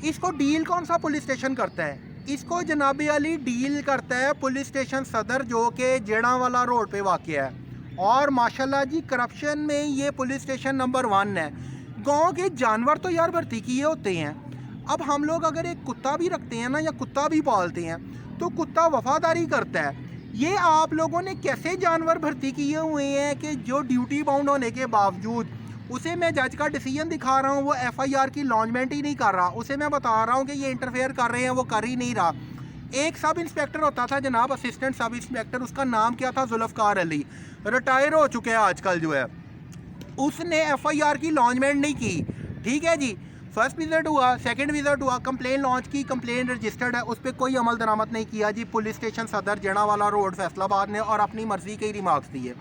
इसको डील कौन सा पुलिस स्टेशन करता है? इसको जनाबी अली डील करता है पुलिस स्टेशन सदर, जो कि जेड़ावाला रोड पे वाक़या है। और माशाल्लाह जी करप्शन में ये पुलिस स्टेशन नंबर 1 है। गांव के जानवर तो यार भर्ती किए होते हैं। अब हम लोग अगर एक कुत्ता भी रखते हैं ना, या कुत्ता भी पालते हैं, तो कुत्ता वफादारी करता है। ये आप लोगों ने कैसे जानवर भर्ती किए हुए हैं कि जो ड्यूटी बाउंड होने के बावजूद उसे मैं जज का डिसीजन दिखा रहा हूँ, वो एफआईआर की लॉन्चमेंट ही नहीं कर रहा। उसे मैं बता रहा हूँ कि ये इंटरफेयर कर रहे हैं, वो कर ही नहीं रहा। एक सब इंस्पेक्टर होता था जनाब, असिस्टेंट सब इंस्पेक्टर, उसका नाम क्या था? जुल्फ़कार अली, रिटायर हो चुके हैं आजकल जो है। उसने एफआईआर की लॉन्चमेंट नहीं की, ठीक है जी। फर्स्ट विजिट हुआ, सेकंड विजिट हुआ, कंप्लेन लॉन्च की, कंप्लेन रजिस्टर्ड है, उस पर कोई अमल दरामद नहीं किया जी पुलिस स्टेशन सदर जेड़ावाला रोड फैसलाबाद ने, और अपनी मर्जी के ही रिमार्क्स दिए।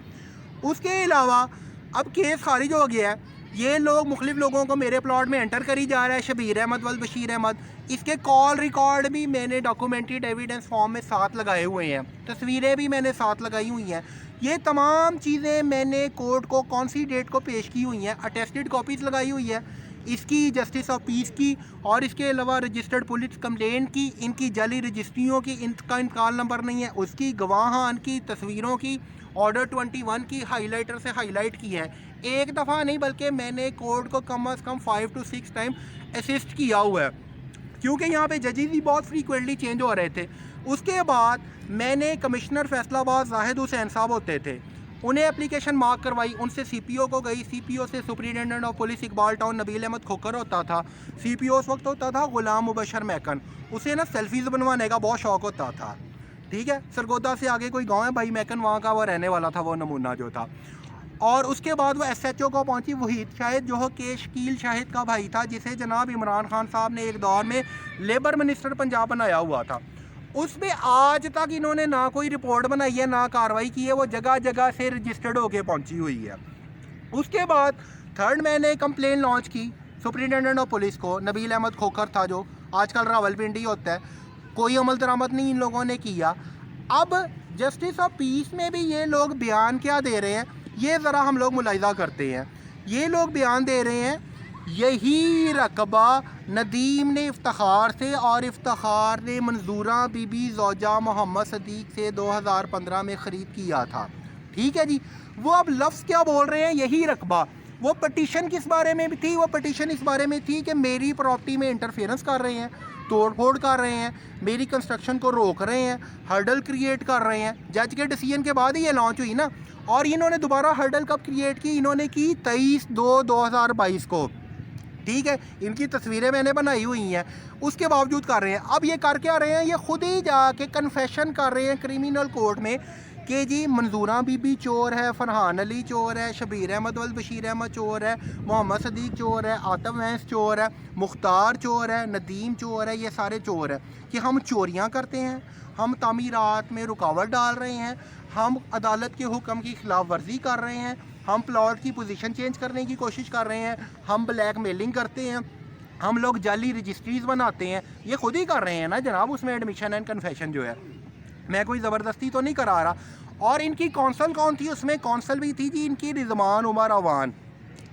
उसके अलावा अब केस खारिज हो गया है। ये लोग मुख्तलिफ लोगों को मेरे प्लॉट में एंटर करी जा रहा है, शबीर अहमद वल बशीर अहमद। इसके कॉल रिकॉर्ड भी मैंने डॉक्यूमेंटेड एविडेंस फॉर्म में साथ लगाए हुए हैं, तस्वीरें भी मैंने साथ लगाई हुई हैं। ये तमाम चीज़ें मैंने कोर्ट को कौन सी डेट को पेश की हुई हैं, अटेस्टेड कॉपीज़ लगाई हुई है इसकी, जस्टिस ऑफ पीस की, और इसके अलावा रजिस्टर्ड पुलिस कंप्लेंट की, इनकी जाली रजिस्ट्रियों की, इनका इंतकाल नंबर नहीं है उसकी, गवाहान की, तस्वीरों की, ऑर्डर 21 की हाईलाइटर से हाईलाइट की है। एक दफ़ा नहीं बल्कि मैंने कोर्ट को कम अज़ कम 5 to 6 टाइम असिस्ट किया हुआ है, क्योंकि यहाँ पे जजेस भी बहुत फ्रीक्वेंटली चेंज हो रहे थे। उसके बाद मैंने कमिश्नर फैसलाबाद जाहिद हुसैन साहब होते थे, उन्हें एप्लीकेशन मार्क करवाई, उनसे सीपीओ को गई, सीपीओ से superintendent of police Iqbal town Nabeel Ahmed Khokhar होता था, सीपीओ उस वक्त होता था गुलाम मुबशर मैकन। उसे ना सेल्फीज़ बनवाने का बहुत शौक़ होता था, ठीक है। सरगोदा से आगे कोई गांव है भाई मैकन, वहाँ का वो रहने वाला था, वो नमूना जो था। और उसके बाद वो एसएचओ को पहुंची वहीद शाहिद, जो कि शकील शाहिद का भाई था, जिसे जनाब इमरान खान साहब ने एक दौर में लेबर मिनिस्टर पंजाब बनाया हुआ था। उस पर आज तक इन्होंने ना कोई रिपोर्ट बनाई है, ना कार्रवाई की है, वो जगह जगह से रजिस्टर्ड होके पहुंची हुई है। उसके बाद थर्ड मैंने कंप्लेन लॉन्च की सुपरिटेंडेंट ऑफ पुलिस को, नबील अहमद खोकर था जो आजकल रावलपिंडी होता है। कोई अमल दरामद नहीं इन लोगों ने किया। अब जस्टिस ऑफ पीस में भी ये लोग बयान क्या दे रहे हैं, ये ज़रा हम लोग मुलाहिज़ा करते हैं। ये लोग बयान दे रहे हैं, यही रकबा नदीम ने इफ्तिखार से और इफ्तिखार ने मंजूरा बीबी ज़ौजा मोहम्मद सदीक से 2015 में ख़रीद किया था, ठीक है जी। वो अब लफ्ज़ क्या बोल रहे हैं, यही रकबा। वो पटिशन किस बारे में भी थी? वो पटिशन इस बारे में थी कि मेरी प्रॉपर्टी में इंटरफेरेंस कर रहे हैं, तोड़ फोड़ कर रहे हैं, मेरी कंस्ट्रक्शन को रोक रहे हैं, हर्डल क्रिएट कर रहे हैं। जज के डिसीजन के बाद ही ये लॉन्च हुई ना। और इन्होंने दोबारा हर्डल कब क्रिएट की? इन्होंने की 23/2/2022 को, ठीक है। इनकी तस्वीरें मैंने बनाई हुई हैं, उसके बावजूद कर रहे हैं। अब ये कर क्या रहे हैं? ये खुद ही जाके कन्फेशन कर रहे हैं क्रिमिनल कोर्ट में कि जी मंजूरा बीबी चोर है, फरहान अली चोर है, शबीर अहमद वल बशीर अहमद चोर है, मोहम्मद सदीक चोर है, आतम वैंस चोर है, मुख्तार चोर है, नदीम चोर है, ये सारे चोर हैं। कि हम चोरियां करते हैं, हम तामीरात में रुकावट डाल रहे हैं, हम अदालत के हुक्म की खिलाफ वर्जी कर रहे हैं, हम प्लॉट की पोजीशन चेंज करने की कोशिश कर रहे हैं, हम ब्लैक मेलिंग करते हैं, हम लोग जाली रजिस्ट्रीज बनाते हैं। ये खुद ही कर रहे हैं ना जनाब, उसमें एडमिशन एंड कन्फेशन जो है, मैं कोई ज़बरदस्ती तो नहीं करा रहा। और इनकी कौंसल कौन थी, उसमें कौंसल भी थी जी इनकी रिजवान उमर अवान।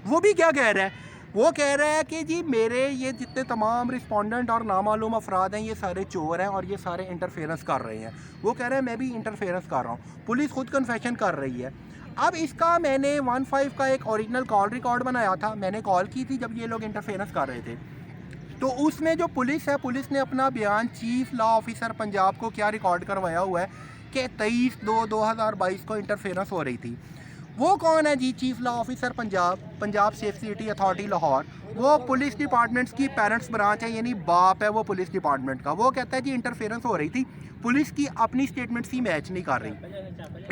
वो भी क्या कह रहा है, वो कह रहा है कि जी मेरे ये जितने तमाम रिस्पोंडेंट और नामालूम अफराद हैं ये सारे चोर हैं और ये सारे इंटरफेरेंस कर रहे हैं। वो कह रहे हैं मैं भी इंटरफेरेंस कर रहा हूँ। पुलिस खुद कन्फेशन कर रही है। अब इसका मैंने 15 का एक ओरिजिनल कॉल रिकॉर्ड बनाया था, मैंने कॉल की थी जब ये लोग इंटरफेरेंस कर रहे थे। तो उसमें जो पुलिस है, पुलिस ने अपना बयान चीफ लॉ ऑफिसर पंजाब को क्या रिकॉर्ड करवाया हुआ है कि 23/2/2022 को इंटरफेरेंस हो रही थी। वो कौन है जी chief law officer Punjab, Punjab safe city authority Lahore. वो पुलिस डिपार्टमेंट्स की पेरेंट्स ब्रांच है, यानी बाप है वो पुलिस डिपार्टमेंट का। वो कहता है जी इंटरफेरेंस हो रही थी, पुलिस की अपनी स्टेटमेंट्स ही मैच नहीं कर रही।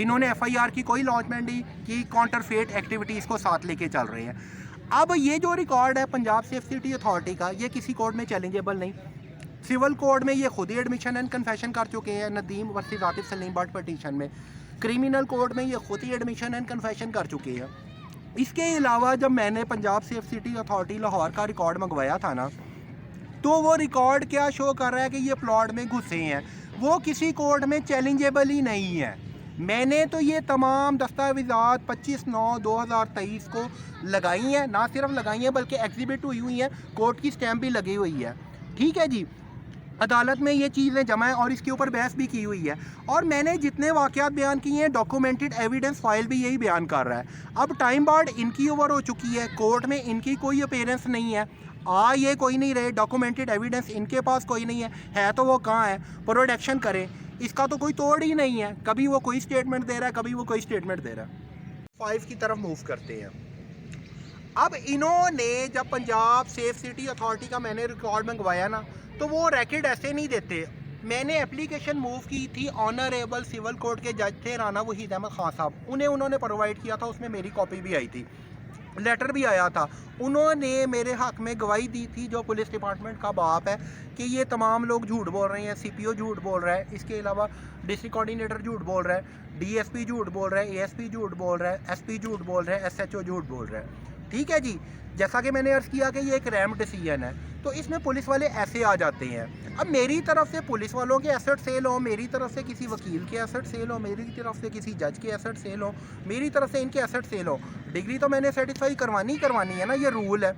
इन्होंने FIR की कोई लॉन्चमेंट नहीं की, काउंटरफेट एक्टिविटीज़ को साथ लेके चल रहे हैं। अब ये जो रिकॉर्ड है पंजाब सेफ सिटी अथॉरिटी का, ये किसी कोर्ट में चैलेंजेबल नहीं। सिविल कोर्ट में ये खुद ही एडमिशन एंड कन्फेशन कर चुके हैं Nadeem versus Atif Salim but petition में। क्रिमिनल कोर्ट में ये खुद ही एडमिशन एंड कन्फेशन कर चुके हैं। इसके अलावा जब मैंने Punjab safe city authority Lahore का रिकॉर्ड मंगवाया था ना, तो वो रिकॉर्ड क्या शो कर रहा है कि ये प्लॉट में घुसे हैं। वो किसी कोर्ट में चैलेंजेबल ही नहीं है। मैंने तो ये तमाम दस्तावेज़ात 25/9/2023 को लगाई हैं, ना सिर्फ लगाई हैं बल्कि एग्जिबिट हुई हैं, कोर्ट की स्टैंप भी लगी हुई है। ठीक है जी, अदालत में ये चीज़ें जमा है और इसके ऊपर बहस भी की हुई है। और मैंने जितने वाक़यात बयान किए हैं, डॉक्यूमेंटेड एविडेंस फाइल भी यही बयान कर रहा है। अब टाइम बार्ड इनकी ओवर हो चुकी है, कोर्ट में इनकी कोई अपीयरेंस नहीं है, ये कोई नहीं रहे, डॉक्यूमेंटेड एविडेंस इनके पास कोई नहीं है तो वो कहाँ है, प्रोडक्शन करें, इसका तो कोई तोड़ ही नहीं है। कभी वो कोई स्टेटमेंट दे रहा है, कभी वो कोई स्टेटमेंट दे रहा है। 5 की तरफ मूव करते हैं। अब इन्होंने जब पंजाब सेफ सिटी अथॉरिटी का मैंने रिकॉर्ड मंगवाया ना, तो वो रैकेट ऐसे नहीं देते। मैंने एप्लीकेशन मूव की थी, ऑनरेबल सिविल कोर्ट के जज थे राना वहीद अहमद खान साहब, उन्होंने प्रोवाइड किया था, उसमें मेरी कॉपी भी आई थी, लेटर भी आया था। उन्होंने मेरे हक़ में गवाही दी थी, जो पुलिस डिपार्टमेंट का बाप है, कि ये तमाम लोग झूठ बोल रहे हैं। CPO झूठ बोल रहा है, इसके अलावा डिस्ट्रिक्ट कोऑर्डिनेटर झूठ बोल रहा है, DSP झूठ बोल रहा है, ASP झूठ बोल रहा है, SP झूठ बोल रहा है, SHO झूठ बोल रहा है। ठीक है जी, जैसा कि मैंने अर्ज़ किया कि ये एक रैम डिसीजन है, तो इसमें पुलिस वाले ऐसे आ जाते हैं। अब मेरी तरफ से पुलिस वालों के एसेट सेल हो, मेरी तरफ से किसी वकील के एसेट सेल हो, मेरी तरफ से किसी जज के एसेट सेल हो, मेरी तरफ से इनके एसेट सेल हो, डिग्री तो मैंने सेटिस्फाई करवानी है ना, ये रूल है,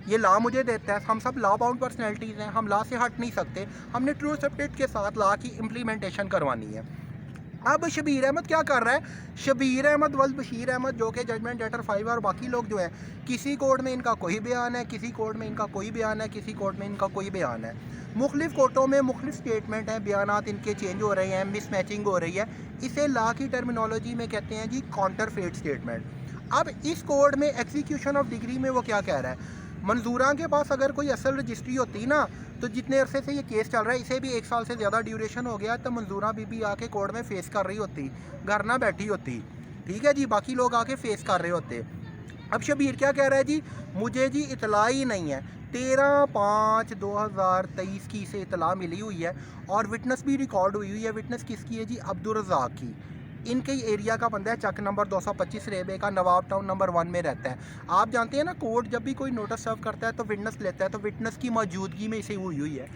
ये लॉ मुझे देता है। हम सब लॉ बाउंड पर्सनैलिटीज़ हैं, हम लॉ से हट नहीं सकते। हमने ट्रू स्पिरिट के साथ लॉ की इम्प्लीमेंटेशन करवानी है। अब शबीर अहमद क्या कर रहा है, शबीर अहमद वल बशीर अहमद जो कि जजमेंट लेटर 5 और बाकी लोग जो हैं, किसी कोर्ट में इनका कोई बयान है, किसी कोर्ट में इनका कोई बयान है, किसी कोर्ट में इनका कोई बयान है। मुख्तलिफ कोर्टों में मुख्तलिफ स्टेटमेंट हैं, बयानात इनके चेंज हो रहे हैं, मिसमैचिंग हो रही है। इसे लॉ की टर्मिनोलॉजी में कहते हैं जी काउंटरफेट स्टेटमेंट। अब इस कोर्ट में एग्जीक्यूशन ऑफ डिग्री में वो क्या कह रहा है, मंजूरा के पास अगर कोई असल रजिस्ट्री होती ना, तो जितने अरसे से ये केस चल रहा है, इसे भी 1 साल से ज़्यादा ड्यूरेशन हो गया, तो मंजूरा बीबी आके कोर्ट में फेस कर रही होती, घर ना बैठी होती। ठीक है जी, बाकी लोग आके फेस कर रहे होते। अब शबीर क्या कह रहा है जी, मुझे जी इतला ही नहीं है। 13/5/2023 की इसे इतला मिली हुई है और विटनेस भी रिकॉर्ड हुई है। विटनेस किसकी है जी, अब्दुल रज़ाक की। इनके एरिया का बंदा है, चक नंबर 225 रेबे का, नवाब टाउन नंबर 1 में रहता है। आप जानते हैं ना, कोर्ट जब भी कोई नोटिस सर्व करता है तो विटनेस लेता है, तो विटनेस की मौजूदगी में इसे हुई है।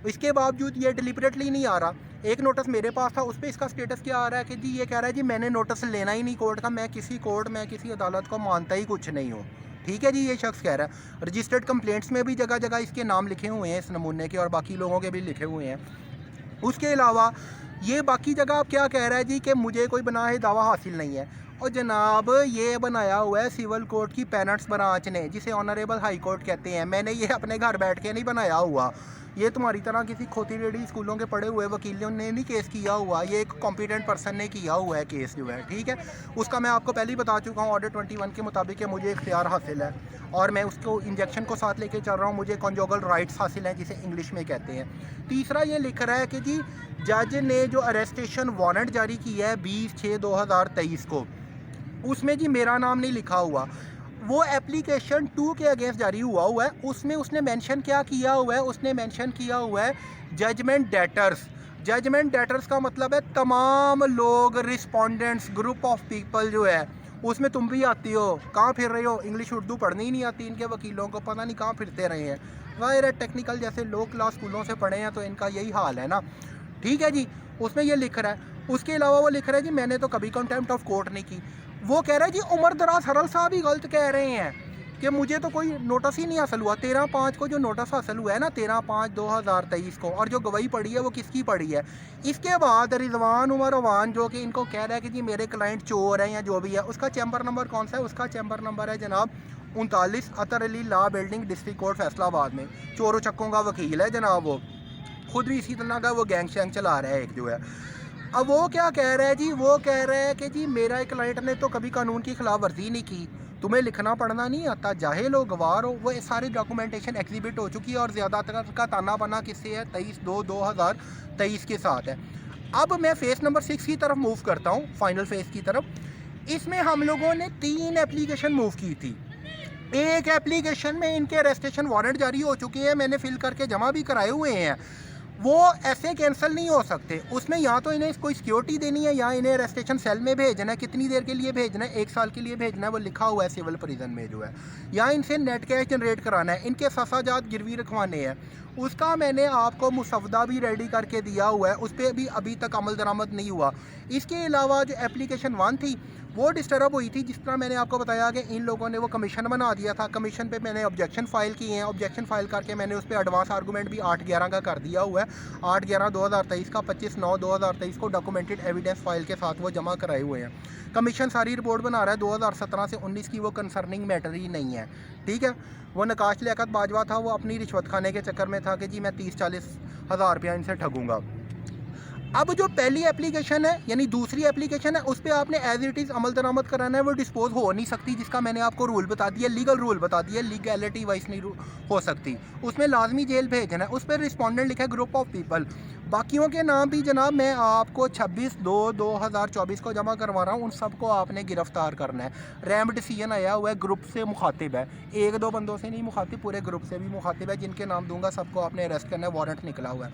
इसके बावजूद ये डिलिबरेटली नहीं आ रहा। एक नोटिस मेरे पास था, उस पर इसका स्टेटस क्या आ रहा है कि जी ये कह रहा है जी मैंने नोटिस लेना ही नहीं कोर्ट का, मैं किसी कोर्ट में किसी अदालत को मानता ही कुछ नहीं हूँ। ठीक है जी, ये शख्स कह रहा है। रजिस्टर्ड कंप्लेंट्स में भी जगह जगह इसके नाम लिखे हुए हैं, इस नमूने के, और बाकी लोगों के भी लिखे हुए हैं। उसके अलावा ये बाकी जगह आप क्या कह रहा है जी कि मुझे कोई बनाए दावा हासिल नहीं है। और जनाब ये बनाया हुआ है सिविल कोर्ट की पेरेंट्स ब्रांच ने, जिसे ऑनरेबल हाई कोर्ट कहते हैं। मैंने ये अपने घर बैठ के नहीं बनाया हुआ, ये तुम्हारी तरह किसी खोती रेडी स्कूलों के पढ़े हुए वकीलों ने नहीं केस किया हुआ, ये एक कॉम्पिटेंट पर्सन ने किया हुआ है केस जो है। ठीक है, उसका मैं आपको पहले ही बता चुका हूँ, ऑर्डर 21 के मुताबिक मुझे इख्तियार हासिल है और मैं उसको इंजेक्शन को साथ लेके चल रहा हूँ। मुझे कॉन्जुगल राइट्स हासिल हैं, जिसे इंग्लिश में कहते हैं। तीसरा ये लिख रहा है कि जी जज ने जो अरेस्टेशन वारंट जारी किया है 20/6/2023 को, उसमें जी मेरा नाम नहीं लिखा हुआ। वो एप्लीकेशन 2 के अगेंस्ट जारी हुआ है, उसमें उसने मेंशन क्या किया हुआ है, उसने मेंशन किया हुआ है जजमेंट डेटर्स। जजमेंट डेटर्स का मतलब है तमाम लोग, रिस्पोंडेंट्स, ग्रुप ऑफ पीपल जो है, उसमें तुम भी आती हो। कहाँ फिर रहे हो, इंग्लिश उर्दू पढ़नी ही नहीं आती इनके वकीलों को, पता नहीं कहाँ फिरते रहे हैं। ज़ाहिर है टेक्निकल जैसे लो क्लास स्कूलों से पढ़े हैं तो इनका यही हाल है ना। ठीक है जी, उसमें ये लिख रहा है उसके अलावा वो लिख रहा है जी मैंने तो कभी कंटेम्प्ट ऑफ कोर्ट नहीं की। वो कह रहा है जी उमर दराज हरल साहब ही गलत कह रहे हैं कि मुझे तो कोई नोटिस ही नहीं हासिल हुआ। 13/5 को जो नोटिस हासिल हुआ है ना, 13/5/2023 को, और जो गवाही पड़ी है वो किसकी पड़ी है। इसके बाद रिजवान उमर अवान जो कि इनको कह रहा है कि जी मेरे क्लाइंट चोर हैं या जो भी है, उसका चैम्बर नंबर कौन सा है? उसका चैम्बर नंबर है जनाब 39 Atar Ali law building, district court Faisalabad में। चोरों चक्कों का वकील है जनाब, वो खुद भी इसी तरह का वो गैंग शैंग चला रहा है एक जो है। अब वो क्या कह रहा है जी, वो कह रहा है कि जी मेरा एक क्लाइंट ने तो कभी कानून की खिलाफ वर्जी नहीं की, तुम्हें लिखना पढ़ना नहीं आता, जाहिल हो, गवार हो। वो सारी डॉक्यूमेंटेशन एग्जिबिट हो चुकी है और ज़्यादातर का ताना बना किससे है? 23/2/2023 के साथ है। अब मैं फेज़ नंबर 6 की तरफ मूव करता हूँ, फाइनल फेज़ की तरफ। इसमें हम लोगों ने 3 एप्लीकेशन मूव की थी। एक एप्लीकेशन में इनके अरेस्टेशन वारंट जारी हो चुके हैं, मैंने फिल करके जमा भी कराए हुए हैं, वो ऐसे कैंसिल नहीं हो सकते। उसमें या तो इन्हें कोई सिक्योरिटी देनी है या इन्हें अरेस्टेशन सेल में भेजना है। कितनी देर के लिए भेजना है? 1 साल के लिए भेजना है, वो लिखा हुआ है सिविल प्रिजन में जो है। या इनसे नेट कैश जनरेट कराना है, इनके ससाजात गिरवी रखवाने हैं। उसका मैंने आपको मुसवदा भी रेडी करके दिया हुआ है, उस पर भी अभी तक अमल दरामद नहीं हुआ। इसके अलावा जो एप्लीकेशन 1 थी वो डिस्टर्ब हुई थी, जिस तरह मैंने आपको बताया कि इन लोगों ने वो कमीशन बना दिया था। कमीशन पे मैंने ऑब्जेक्शन फ़ाइल किए हैं, ऑब्जेक्शन फ़ाइल करके मैंने उस पर एडवांस आर्गूमेंट भी 8/11 का कर दिया हुआ है। 8/11/2023 का 25/9/2023 को डॉक्यूमेंटेड एविडेंस फाइल के साथ वो जमा कराए हुए हैं। कमीशन सारी रिपोर्ट बना रहा है 2017 से 19 की, वो कंसर्निंग मैटर ही नहीं है, ठीक है। वो नकाश लियाकत बाजवा था, वो अपनी रिश्वत खाने के चक्कर में था कि जी मैं 30-40 हज़ार रुपया इनसे ठगूंगा। अब जो पहली एप्लीकेशन है यानी दूसरी एप्लीकेशन है, उस पर आपने एज इट इज़ अमल दरामद कराना है, वो डिस्पोज हो नहीं सकती, जिसका मैंने आपको रूल बता दिया, लीगल रूल बता दिया, लीगैलिटी वाइज नहीं हो सकती। उसमें लाजमी जेल भेजना है। उस पर रिस्पॉन्डेंट लिखा है ग्रुप ऑफ पीपल। बाकियों के नाम भी जनाब मैं आपको 26/2/2024 को जमा करवा रहा हूँ, उन सबको आपने गिरफ्तार करना है। रैम डिसीजन आया हुआ है, ग्रुप से मुखातिब है, 1-2 बंदों से नहीं मुखातिब, पूरे ग्रुप से भी मुखातिब है। जिनके नाम दूंगा सबको आपने अरेस्ट करना है, वारंट निकला हुआ है।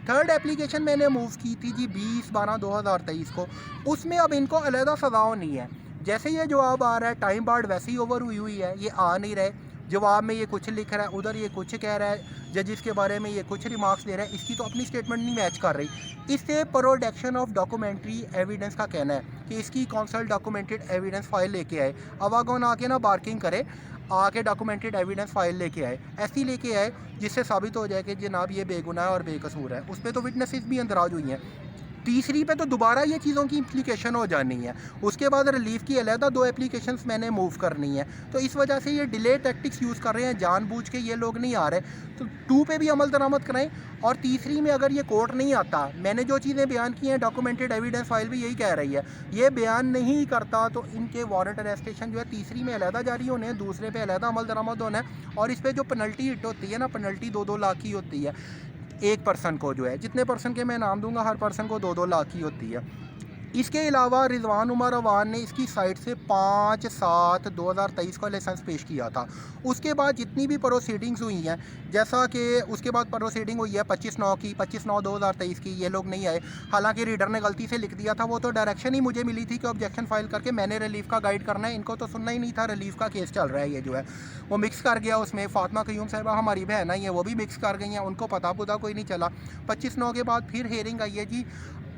थर्ड एप्लीकेशन मैंने मूव की थी जी 20/12/2023 को। उसमें अब इनको अलहदा सज़ाओं नहीं है। जैसे ये जवाब आ रहा है टाइम बार्ड वैसे ही ओवर हुई है, ये आ नहीं रहे। जवाब में ये कुछ लिख रहा है, उधर ये कुछ कह रहा है, जजिस के बारे में ये कुछ रिमार्क्स दे रहा है, इसकी तो अपनी स्टेटमेंट नहीं मैच कर रही। इससे प्रोडक्शन ऑफ डॉक्यूमेंट्री एविडेंस का कहना है कि इसकी कौंसल डॉक्यूमेंटेड एविडेंस फाइल लेके आए। अवागोन आके ना बार्किंग करे, आके डॉक्यूमेंटेड एविडेंस फाइल लेके आए, ऐसी लेके आए जिससे साबित हो जाए कि जनाब ये बेगुनाह और बेकसूर है। उस पर तो विटनेसेस भी अंदराज हुई हैं। तीसरी पे तो दोबारा ये चीज़ों की इम्प्लीकेशन हो जानी है। उसके बाद रिलीफ की अलहदा 2 एप्लीकेशंस मैंने मूव करनी है। तो इस वजह से ये डिले टैक्टिक्स यूज़ कर रहे हैं, जानबूझ के ये लोग नहीं आ रहे। तो 2 पे भी अमल दरामद कराएं। और तीसरी में अगर ये कोर्ट नहीं आता, मैंने जो चीज़ें बयान की हैं डॉक्यूमेंटेड एविडेंस फाइल भी यही कह रही है, ये बयान नहीं करता तो इनके वारंट अरेस्टेशन जो है तीसरी में अलहदा जारी होने हैं, दूसरे पे अलहदा अमल दरामद होना है। और इस पर जो पेनल्टी हिट होती है ना, पेनल्टी 2-2 लाख की होती है एक पर्सन को, जो है जितने पर्सन के मैं नाम दूंगा हर पर्सन को 2-2 लाख की होती है। इसके अलावा रिजवान उमर अवान ने इसकी साइट से 5/7/2023 का लाइसेंस पेश किया था। उसके बाद जितनी भी प्रोसीडिंग्स हुई हैं, जैसा कि उसके बाद प्रोसीडिंग हुई है 25/9 की, 25/9/2023 की, ये लोग नहीं आए। हालांकि रीडर ने गलती से लिख दिया था, वो तो डायरेक्शन ही मुझे मिली थी कि ऑब्जेक्शन फाइल करके मैंने रिलीफ का गाइड करना है, इनको तो सुनना ही नहीं था, रिलीफ का केस चल रहा है। ये जो है वो मिक्स कर गया उसमें। फातिमा कयूम साहिबा हमारी बहन है, वो भी मिक्स कर गई हैं, उनको पता पुता कोई नहीं चला। 25/9 के बाद फिर हेयरिंग आई है जी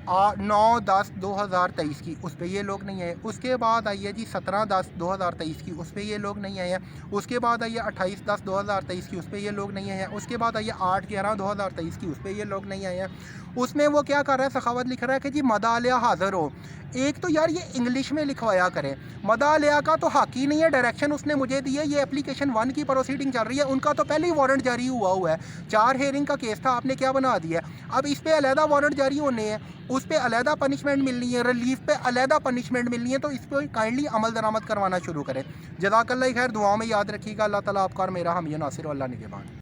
9/10/2023 की, उस पर ये लोग नहीं आए। उसके बाद आई है जी 17/10/2023 की, उस पर ये लोग नहीं आए हैं। उसके बाद आई है 28/10/2023 की, उस पर ये लोग नहीं आए हैं। उसके बाद आई है 8/11/2023 की, उस पर ये लोग नहीं आए हैं। उसमें वो क्या कर रहा है, सखावत लिख रहा है कि जी मदालिया हाज़िर हो। एक तो यार ये इंग्लिश में लिखवाया करें, मदालिया का तो हक ही नहीं है, डायरेक्शन उसने मुझे दी है। ये एप्लीकेशन 1 की प्रोसीडिंग चल रही है, उनका तो पहले ही वारंट जारी हुआ है। 4 हेयरिंग का केस था, आपने क्या बना दिया। अब इस पर अलहदा वारंट जारी होने हैं, उस पर अलहदा पनिशमेंट मिलनी है, रिलीफ पे अलहदा पनिशमेंट मिलनी है। तो इस पर काइंडली अमल दरामद करवाना शुरू करें। जज़ाकल्लाह खैर, दुआओं में याद रखिएगा। अल्लाह ताला आपका और मेरा हम ये नासिर अल्लाह निगहबान।